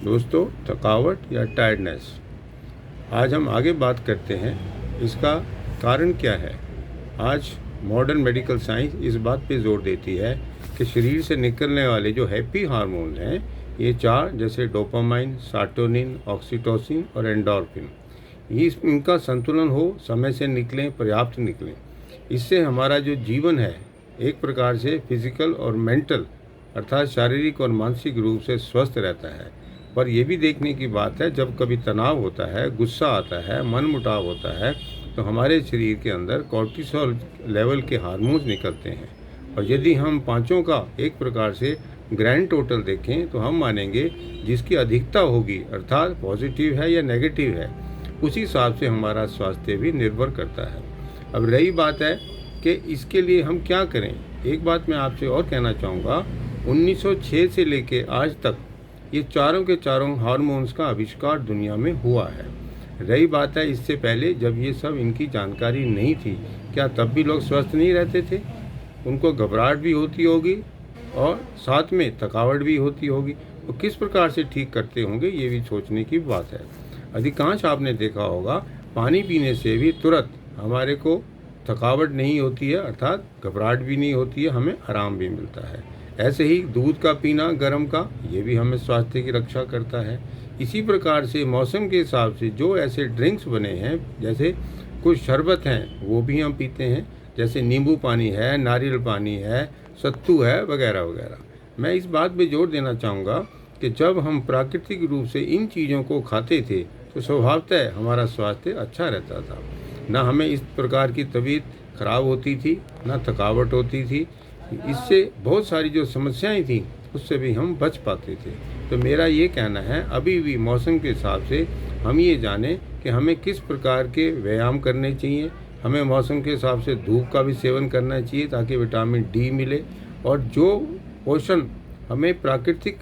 दोस्तों, थकावट या टायर्डनेस, आज हम आगे बात करते हैं इसका कारण क्या है। आज मॉडर्न मेडिकल साइंस इस बात पे जोर देती है कि शरीर से निकलने वाले जो हैप्पी हार्मोन हैं, ये चार, जैसे डोपामाइन, सेरोटोनिन, ऑक्सीटोसिन और एंडोर्फिन, इनका संतुलन हो, समय से निकलें, पर्याप्त निकलें। इससे हमारा जो जीवन है एक प्रकार से फिजिकल और मेंटल अर्थात शारीरिक और मानसिक रूप से स्वस्थ रहता है। पर यह भी देखने की बात है, जब कभी तनाव होता है, गुस्सा आता है, मनमुटाव होता है, तो हमारे शरीर के अंदर कॉर्टिसोल लेवल के हार्मोन्स निकलते हैं। और यदि हम पांचों का एक प्रकार से ग्रैंड टोटल देखें तो हम मानेंगे जिसकी अधिकता होगी अर्थात पॉजिटिव है या नेगेटिव है, उसी हिसाब से हमारा स्वास्थ्य भी निर्भर करता है। अब रही बात है कि इसके लिए हम क्या करें। एक बात मैं आपसे और कहना चाहूँगा, 1906 से लेके आज तक ये चारों के चारों हार्मोन्स का आविष्कार दुनिया में हुआ है। रही बात है इससे पहले जब ये सब इनकी जानकारी नहीं थी, क्या तब भी लोग स्वस्थ नहीं रहते थे? उनको घबराहट भी होती होगी और साथ में थकावट भी होती होगी, तो किस प्रकार से ठीक करते होंगे, ये भी सोचने की बात है। अधिकांश आपने देखा होगा पानी पीने से भी तुरंत हमारे को थकावट नहीं होती है, अर्थात घबराहट भी नहीं होती है, हमें आराम भी मिलता है। ऐसे ही दूध का पीना गर्म का, ये भी हमें स्वास्थ्य की रक्षा करता है। इसी प्रकार से मौसम के हिसाब से जो ऐसे ड्रिंक्स बने हैं, जैसे कुछ शरबत हैं वो भी हम पीते हैं, जैसे नींबू पानी है, नारियल पानी है, सत्तू है, वगैरह वगैरह। मैं इस बात पे जोर देना चाहूँगा कि जब हम प्राकृतिक रूप से इन चीज़ों को खाते थे तो स्वभावतः हमारा स्वास्थ्य अच्छा रहता था। ना हमें इस प्रकार की तबीयत खराब होती थी, ना थकावट होती थी। इससे बहुत सारी जो समस्याएं थी उससे भी हम बच पाते थे। तो मेरा ये कहना है, अभी भी मौसम के हिसाब से हम ये जानें कि हमें किस प्रकार के व्यायाम करने चाहिए। हमें मौसम के हिसाब से धूप का भी सेवन करना चाहिए ताकि विटामिन डी मिले। और जो पोषण हमें प्राकृतिक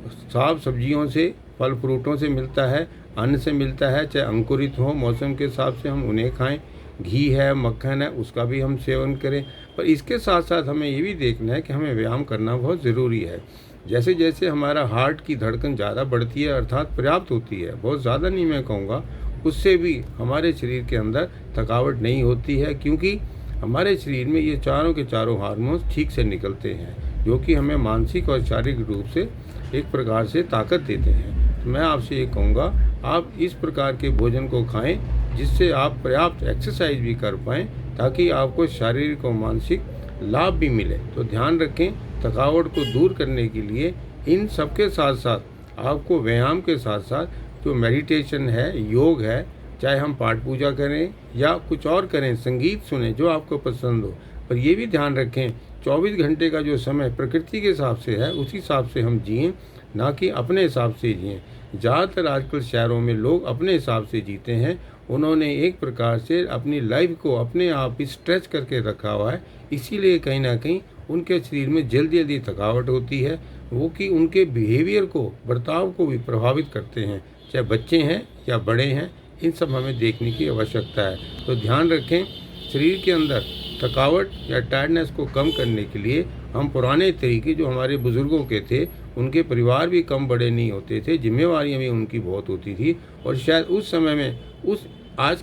साग सब्जियों से, फल फ्रूटों से मिलता है, अन्न से मिलता है, चाहे अंकुरित हो, मौसम के हिसाब से हम उन्हें खाएं। घी है, मक्खन है, उसका भी हम सेवन करें। पर इसके साथ साथ हमें ये भी देखना है कि हमें व्यायाम करना बहुत ज़रूरी है। जैसे जैसे हमारा हार्ट की धड़कन ज़्यादा बढ़ती है अर्थात पर्याप्त होती है, बहुत ज़्यादा नहीं मैं कहूँगा, उससे भी हमारे शरीर के अंदर थकावट नहीं होती है, क्योंकि हमारे शरीर में ये चारों के चारों हार्मोन्स ठीक से निकलते हैं, जो कि हमें मानसिक और शारीरिक रूप से एक प्रकार से ताकत देते हैं। तो मैं आपसे ये कहूँगा, आप इस प्रकार के भोजन को खाएं जिससे आप पर्याप्त एक्सरसाइज भी कर पाएँ, ताकि आपको शारीरिक और मानसिक लाभ भी मिले। तो ध्यान रखें, थकावट को दूर करने के लिए इन सब के साथ साथ आपको व्यायाम के साथ साथ जो मेडिटेशन है, योग है, चाहे हम पाठ पूजा करें या कुछ और करें, संगीत सुने जो आपको पसंद हो, पर यह भी ध्यान रखें 24 घंटे का जो समय प्रकृति के हिसाब से है उसी हिसाब से हम जिएं, ना कि अपने हिसाब से जिएं। ज़्यादातर आजकल शहरों में लोग अपने हिसाब से जीते हैं। उन्होंने एक प्रकार से अपनी लाइफ को अपने आप ही स्ट्रेच करके रखा हुआ है, इसीलिए कहीं ना कहीं उनके शरीर में जल्दी जल्दी थकावट होती है, वो कि उनके बिहेवियर को, बर्ताव को भी प्रभावित करते हैं, चाहे बच्चे हैं या बड़े हैं। इन सब हमें देखने की आवश्यकता है। तो ध्यान रखें, शरीर के अंदर थकावट या टायर्डनेस को कम करने के लिए हम पुराने तरीके जो हमारे बुज़ुर्गों के थे, उनके परिवार भी कम बड़े नहीं होते थे, जिम्मेवारियां भी उनकी बहुत होती थी, और शायद उस समय में उस आज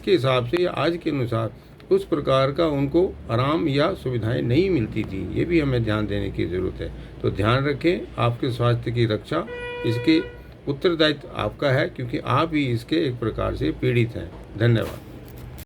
के हिसाब से या आज के अनुसार उस प्रकार का उनको आराम या सुविधाएं नहीं मिलती थी। ये भी हमें ध्यान देने की ज़रूरत है। तो ध्यान रखें, आपके स्वास्थ्य की रक्षा, इसके उत्तरदायित्व आपका है, क्योंकि आप ही इसके एक प्रकार से पीड़ित हैं। धन्यवाद।